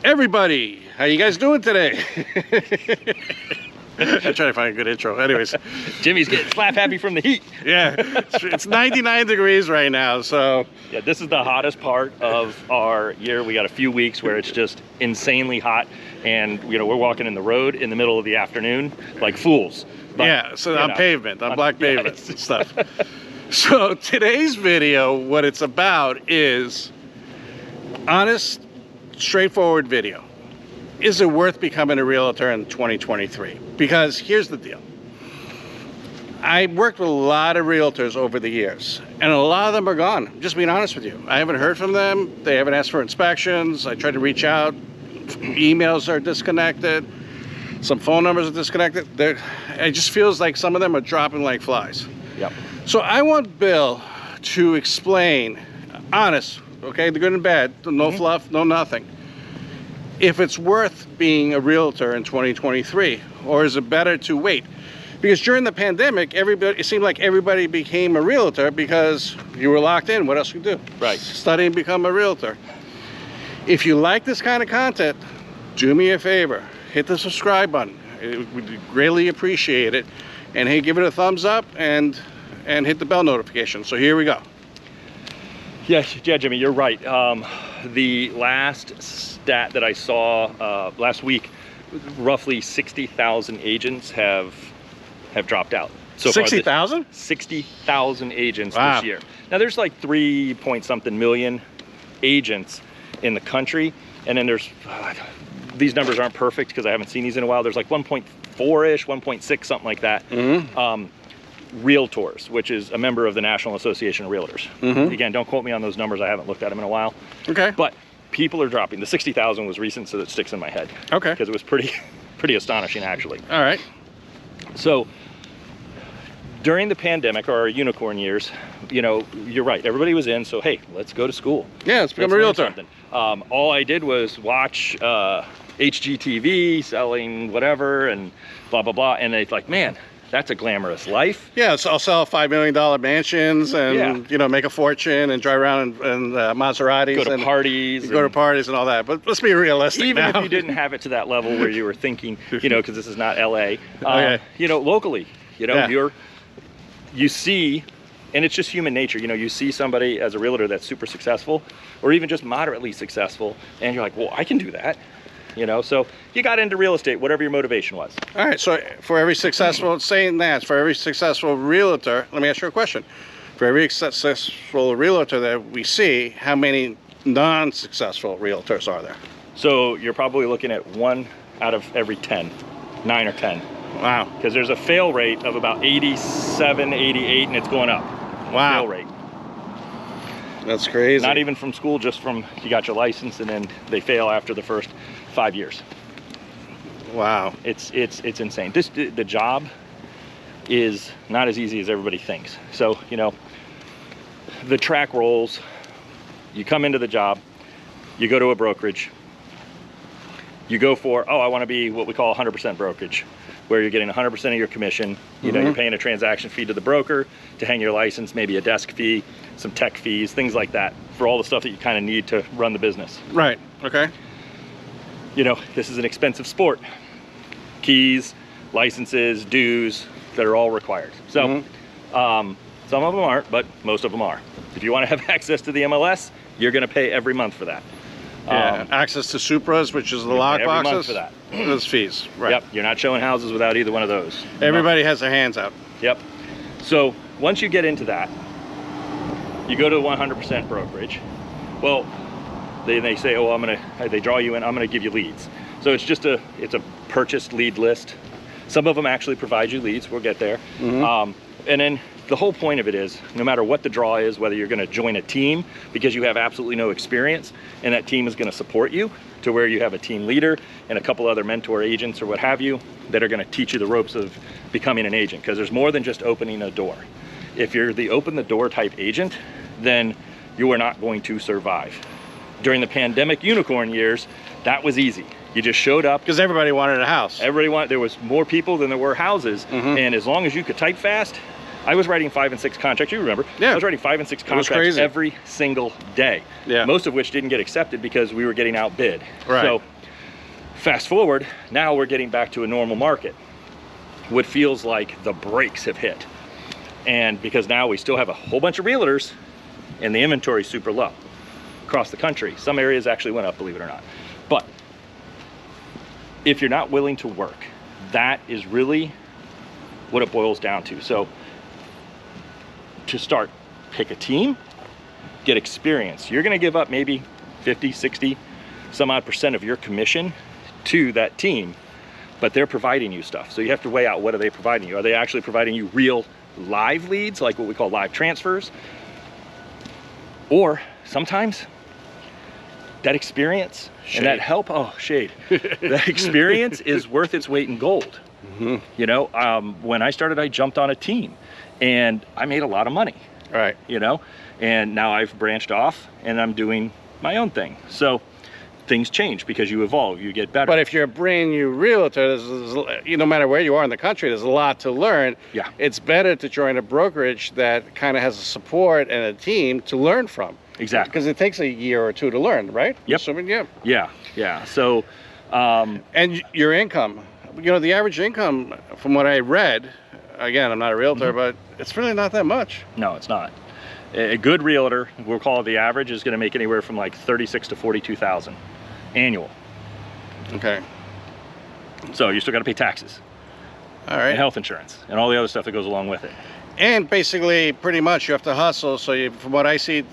Everybody, how you guys doing today? I'm trying to find a good intro. Anyways, Jimmy's getting slap happy from the heat. Yeah, it's 99 degrees right now, so yeah, this is the hottest part of our year. We got a few weeks where it's just insanely hot, and we're walking in the road in the middle of the afternoon like fools. But, yeah, so on pavement, on black pavement and stuff. So today's video, what it's about is honest, straightforward video. Is it worth becoming a realtor in 2023? Because here's the deal. I worked with a lot of realtors over the years, and a lot of them are gone. I'm just being honest with you. I haven't heard from them. They haven't asked for inspections. I tried to reach out. Emails are disconnected. Some phone numbers are disconnected. It just feels like some of them are dropping like flies. Yep. So I want Bill to explain, honest, okay, the good and bad, no fluff, no nothing, if it's worth being a realtor in 2023, or is it better to wait? Because during the pandemic, it seemed like everybody became a realtor because you were locked in. What else could you do? Right. Study and become a realtor. If you like this kind of content, do me a favor. Hit the subscribe button. We'd greatly appreciate it. And hey, give it a thumbs up and hit the bell notification. So here we go. Yeah, Jimmy, you're right. The last stat that I saw last week, roughly 60,000 agents have dropped out. So 60,000? 60,000 agents Wow. this year. Now there's like 3-point-something million agents in the country, and then there's these numbers aren't perfect because I haven't seen these in a while. There's like 1.4-ish, 1.6, something like that. Realtors, which is a member of the National Association of Realtors. Again, don't quote me on those numbers. I haven't looked at them in a while. Okay. But people are dropping. The 60,000 was recent, so that sticks in my head. Okay. Because it was pretty astonishing, actually. All right. So during the pandemic, or our unicorn years, you're right. Everybody was in, so hey, let's go to school. Yeah, let's become a realtor. All I did was watch HGTV selling whatever and blah, blah, blah. And they're like, man, that's a glamorous life. Yeah, so I'll sell $5 million mansions and make a fortune and drive around in Maseratis. Go to parties. Go to parties and all that. But let's be realistic even now. if you didn't have it to that level where you were thinking, because this is not LA, Okay. locally, you see, and it's just human nature, you see somebody as a realtor that's super successful or even just moderately successful, and you're like, well, I can do that. So you got into real estate, whatever your motivation was. All right, so for every successful, for every successful realtor, let me ask you a question. For every successful realtor that we see, how many non-successful realtors are there? So you're probably looking at 1 out of every 10, 9 or 10. Wow. Because there's a fail rate of about 87, 88, and it's going up. Wow. Fail rate. That's crazy. Not even from school, just from you got your license and then they fail after the first 5 years. Wow. It's insane. The job is not as easy as everybody thinks. So, the track rolls, you come into the job, you go to a brokerage, you go for, I want to be what we call 100% brokerage, where you're getting 100% of your commission. You're paying a transaction fee to the broker to hang your license, maybe a desk fee, some tech fees, things like that, for all the stuff that you kind of need to run the business. Right, okay. This is an expensive sport. Keys, licenses, dues, that are all required. So some of them aren't, but most of them are. If you want to have access to the MLS, you're going to pay every month for that. Yeah, access to Supras, which is the lock every boxes. month for that. Those fees, right. Yep, you're not showing houses without either one of those. Everybody has their hands out. Yep. So once you get into that, you go to 100% brokerage. Well, they say, they draw you in, I'm gonna give you leads. So it's a purchased lead list. Some of them actually provide you leads, we'll get there. And then the whole point of it is, no matter what the draw is, whether you're gonna join a team because you have absolutely no experience and that team is gonna support you to where you have a team leader and a couple other mentor agents or what have you that are gonna teach you the ropes of becoming an agent, because there's more than just opening a door. If you're the open the door type agent, then you are not going to survive. During the pandemic unicorn years, that was easy. You just showed up. Because everybody wanted a house. There was more people than there were houses. And as long as you could type fast, I was writing 5 and 6 contracts. You remember? Yeah. I was writing 5 and 6 contracts every single day. Yeah. Most of which didn't get accepted because we were getting outbid. Right. So fast forward, now we're getting back to a normal market. What feels like the brakes have hit. And because now we still have a whole bunch of realtors and the inventory is super low across the country. Some areas actually went up, believe it or not. But if you're not willing to work, that is really what it boils down to. So to start, pick a team, get experience. You're gonna give up maybe 50, 60, some odd % of your commission to that team, but they're providing you stuff. So you have to weigh out, what are they providing you? Are they actually providing you real live leads, like what we call live transfers? Or sometimes that experience and that help, oh, shade. That experience is worth its weight in gold. Mm-hmm. You know, when I started, I jumped on a team and I made a lot of money. Right. You know, and now I've branched off and I'm doing my own thing. So things change because you evolve, you get better. But if you're a brand new realtor, no matter where you are in the country, there's a lot to learn. Yeah. It's better to join a brokerage that kind of has a support and a team to learn from. Exactly. Because it takes a year or two to learn, right? Yep. Assuming, yeah. Yeah, yeah. So, and your income, you know, the average income from what I read, again, I'm not a realtor, but it's really not that much. no, it's not. A good realtor, we'll call it the average, is going to make anywhere from like 36 to 42,000 annual. Okay. So you still got to pay taxes, All right. and health insurance, and all the other stuff that goes along with it. And basically, pretty much, you have to hustle. So you, from what I see,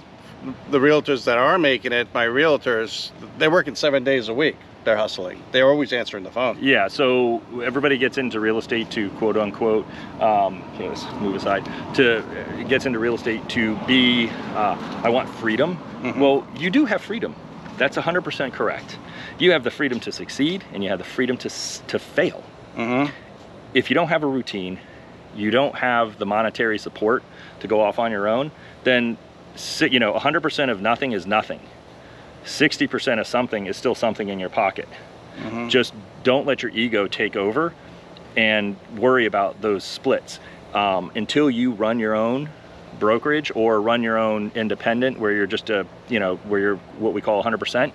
the realtors that are making it, my realtors, they're working 7 days a week. They're hustling. They're always answering the phone. Yeah, so everybody gets into real estate to quote unquote, okay, let's move aside, gets into real estate to be, I want freedom. Well, you do have freedom. That's 100% correct. You have the freedom to succeed and you have the freedom to fail. If you don't have a routine, you don't have the monetary support to go off on your own, then, you know, 100% of nothing is nothing. 60% of something is still something in your pocket. Just don't let your ego take over and worry about those splits. Until you run your own brokerage or run your own independent, where you're just a, you know, where you're what we call 100%,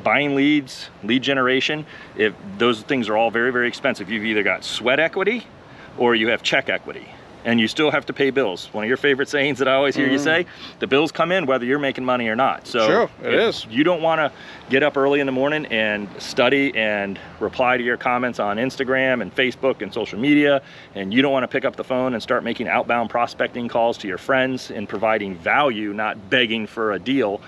buying leads, lead generation, if those things are all very, very expensive. You've either got sweat equity or you have check equity. And you still have to pay bills. One of your favorite sayings that I always hear you say, the bills come in whether you're making money or not. So sure, it is. You don't want to get up early in the morning and study and reply to your comments on Instagram and Facebook and social media, and you don't want to pick up the phone and start making outbound prospecting calls to your friends and providing value, not begging for a deal.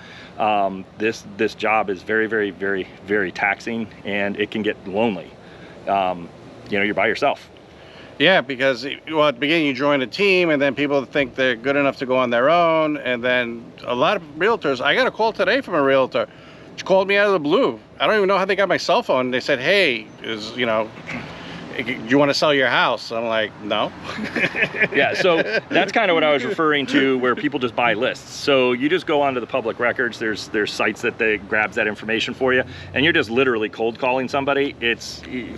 This job is very, very, very, very taxing, and it can get lonely. You know, you're by yourself. Yeah, because well, at the beginning you join a team and then people think they're good enough to go on their own, and then a lot of realtors, I got a call today from a realtor. She called me out of the blue. I don't even know how they got my cell phone. They said, hey, you know, do you want to sell your house? I'm like, no. Yeah, so that's kind of what I was referring to, where people just buy lists. So you just go onto the public records. There's sites that they grabs that information for you, and you're just literally cold calling somebody.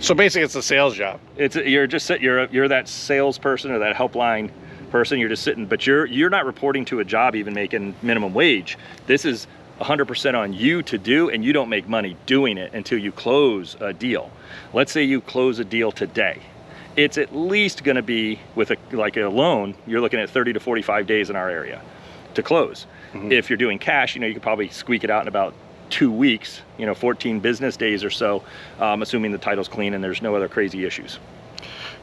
So basically, it's a sales job. You're that salesperson or that helpline person. You're just sitting, but you're not reporting to a job even making minimum wage. This is 100% on you to do, and you don't make money doing it until you close a deal. Let's say you close a deal today. It's at least going to be, with like a loan, you're looking at 30 to 45 days in our area to close. If you're doing cash, you know, you could probably squeak it out in about 2 weeks, you know, 14 business days or so, assuming the title's clean and there's no other crazy issues.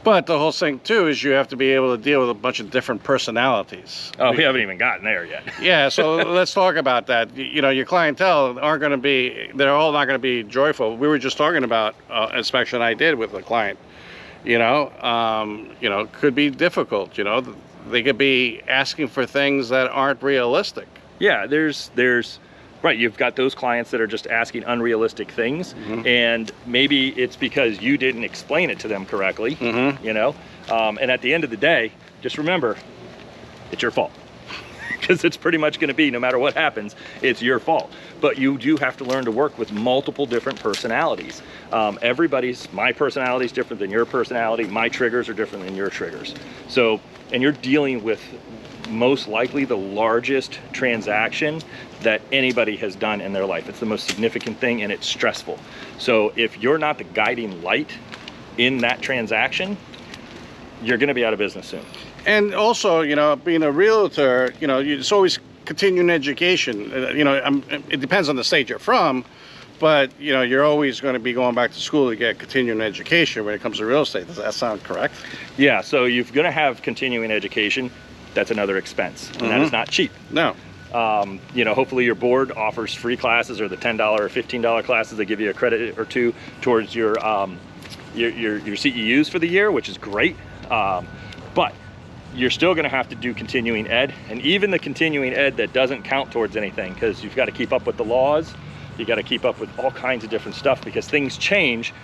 But the whole thing too is you have to be able to deal with a bunch of different personalities. Oh, we haven't even gotten there yet. Yeah, so let's talk about that. You know, your clientele aren't going to be, they're all not going to be joyful. We were just talking about inspection I did with a client. You know, could be difficult. You know, they could be asking for things that aren't realistic. Yeah, there's right, you've got those clients that are just asking unrealistic things, and maybe it's because you didn't explain it to them correctly, you know, and at the end of the day, just remember, it's your fault. because it's pretty much going to be, no matter what happens, it's your fault. But you do have to learn to work with multiple different personalities. My personality is different than your personality. My triggers are different than your triggers. So, and you're dealing with most likely the largest transaction that anybody has done in their life. It's the most significant thing, and it's stressful. So if you're not the guiding light in that transaction, you're going to be out of business soon. And also, you know, being a realtor, you know, it's always continuing education. You know, it depends on the state you're from, but, you know, you're always going to be going back to school to get continuing education when it comes to real estate. Does that sound correct? Yeah, so you're going to have continuing education. That's another expense, and that is not cheap. No. You know, hopefully your board offers free classes, or the $10 or $15 classes. They give you a credit or two towards your CEUs for the year, which is great. But you're still going to have to do continuing ed, and even the continuing ed that doesn't count towards anything, because you've got to keep up with the laws. You got to keep up with all kinds of different stuff, because things change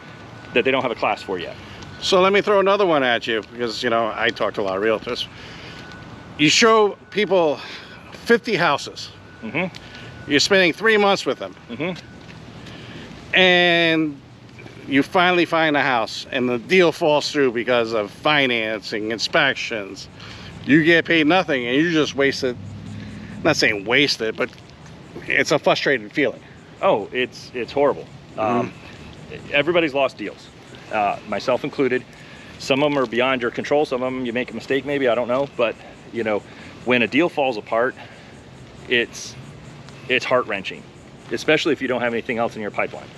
that they don't have a class for yet. So let me throw another one at you, because, you know, I talk to a lot of realtors. You show people 50 houses. You're spending 3 months with them. And you finally find a house, and the deal falls through because of financing, inspections. You get paid nothing, and you just wasted, not saying wasted, but it's a frustrated feeling. Oh, it's horrible. Everybody's lost deals, myself included. Some of them are beyond your control. Some of them you make a mistake, maybe, I don't know. But, you know, when a deal falls apart, it's heart-wrenching, especially if you don't have anything else in your pipeline.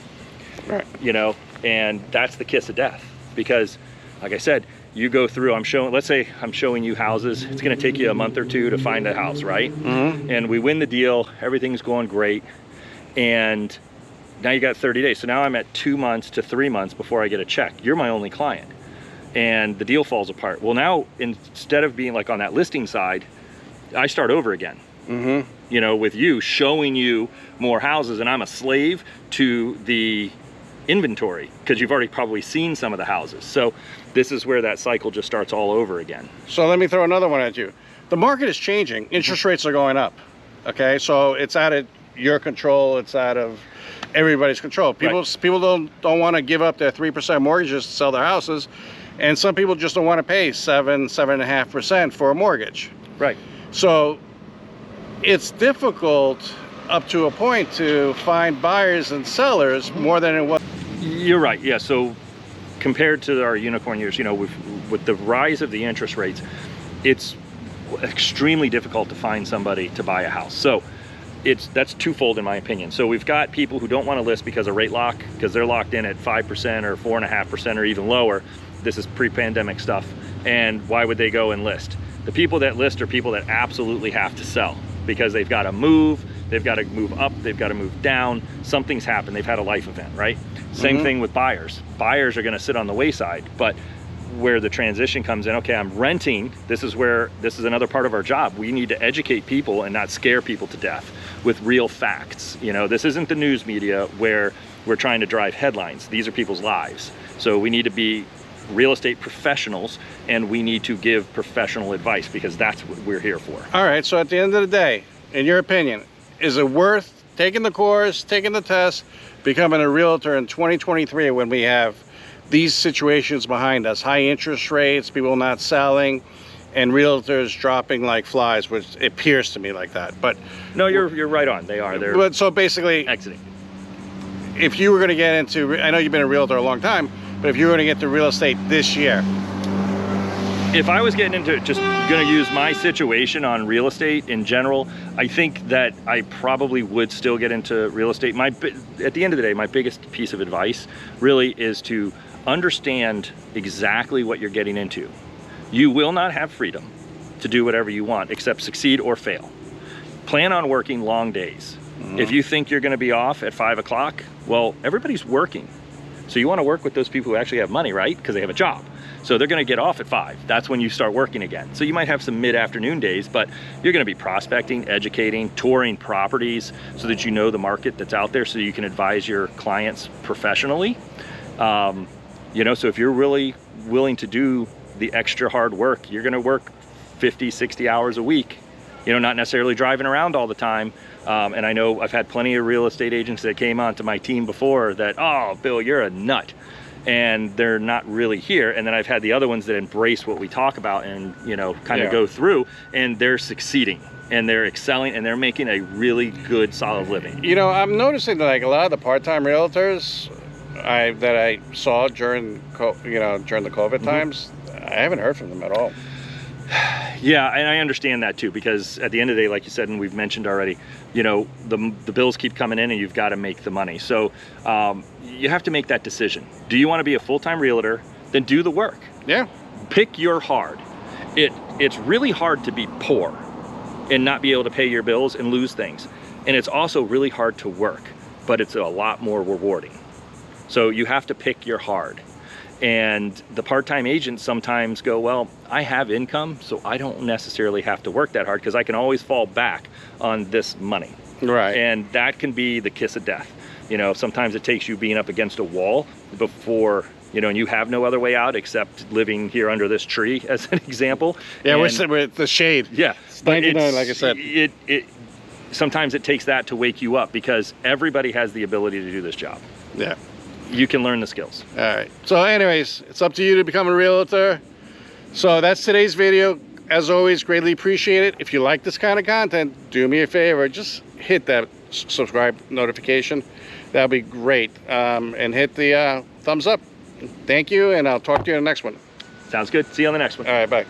Right. You know, and that's the kiss of death, because, like I said, you go through, let's say I'm showing you houses. It's going to take you a month or two to find a house, right? And we win the deal. Everything's going great. And now you got 30 days. So now I'm at 2 months to 3 months before I get a check. You're my only client. And the deal falls apart. Well, now, instead of being like on that listing side, I start over again. You know, with you, showing you more houses, and I'm a slave to the inventory, because you've already probably seen some of the houses. So this is where that cycle just starts all over again. So let me throw another one at you. The market is changing. Interest rates are going up. Okay, so it's out of your control. It's out of everybody's control. People don't want to give up their 3% mortgages to sell their houses, and some people just don't want to pay 7.5% for a mortgage. Right. So it's difficult up to a point to find buyers and sellers more than it was. You're right. Yeah. So compared to our unicorn years, you know, with the rise of the interest rates, it's extremely difficult to find somebody to buy a house. So that's twofold in my opinion. So we've got people who don't want to list because of rate lock, because they're locked in at 5% or 4.5% or even lower. This is pre-pandemic stuff. And why would they go and list? The people that list are people that absolutely have to sell, because they've got to move, they've got to move up, they've got to move down, something's happened, they've had a life event, right? Same thing with buyers. Buyers are going to sit on the wayside, but where the transition comes in, okay, I'm renting, this is another part of our job. We need to educate people and not scare people to death with real facts. You know, this isn't the news media where we're trying to drive headlines. These are people's lives. So we need to be real estate professionals, and we need to give professional advice, because that's what we're here for. All right, so at the end of the day, in your opinion, is it worth taking the course, taking the test, becoming a realtor in 2023 when we have these situations behind us, high interest rates, people not selling, and realtors dropping like flies, which it appears to me like that? But no, you're right on. They're so basically exiting. If you were going to get into, I know you've been a realtor a long time, but if you were going to get to real estate this year, if I was getting into it, just going to use my situation on real estate in general, I think that I probably would still get into real estate. At the end of the day, my biggest piece of advice really is to understand exactly what you're getting into. You will not have freedom to do whatever you want except succeed or fail. Plan on working long days. If you think you're going to be off at 5 o'clock, well, everybody's working. So you want to work with those people who actually have money, right? Because they have a job. So they're going to get off at 5. That's when you start working again. So you might have some mid-afternoon days, but you're going to be prospecting, educating, touring properties so that you know the market that's out there, so you can advise your clients professionally. You know, so if you're really willing to do the extra hard work, you're going to work 50, 60 hours a week you know, not necessarily driving around all the time. And I know I've had plenty of real estate agents that came onto my team before that, oh, Bill, you're a nut. And they're not really here. And then I've had the other ones that embrace what we talk about and, you know, kind of go through, and they're succeeding and they're excelling and they're making a really good, solid living. You know, I'm noticing that like a lot of the part-time realtors that I saw during the COVID times, I haven't heard from them at all. Yeah, and I understand that too, because at the end of the day, like you said, and we've mentioned already, you know, the bills keep coming in and you've got to make the money. So you have to make that decision. Do you want to be a full-time realtor? Then do the work. Yeah. Pick your hard. It's really hard to be poor and not be able to pay your bills and lose things. And it's also really hard to work, but it's a lot more rewarding. So you have to pick your hard. And the part-time agents sometimes go, well, I have income, so I don't necessarily have to work that hard because I can always fall back on this money. Right. And that can be the kiss of death. You know, sometimes it takes you being up against a wall before, you know, and you have no other way out except living here under this tree, as an example. Yeah, and we're sitting with the shade. Yeah. It's 99, like I said. Sometimes it takes that to wake you up because everybody has the ability to do this job. Yeah. You can learn the skills. All right. So anyways, it's up to you to become a realtor. So that's today's video. As always, greatly appreciate it. If you like this kind of content, do me a favor. Just hit that subscribe notification. That'll be great. And hit the thumbs up. Thank you, and I'll talk to you in the next one. Sounds good. See you on the next one. All right, bye.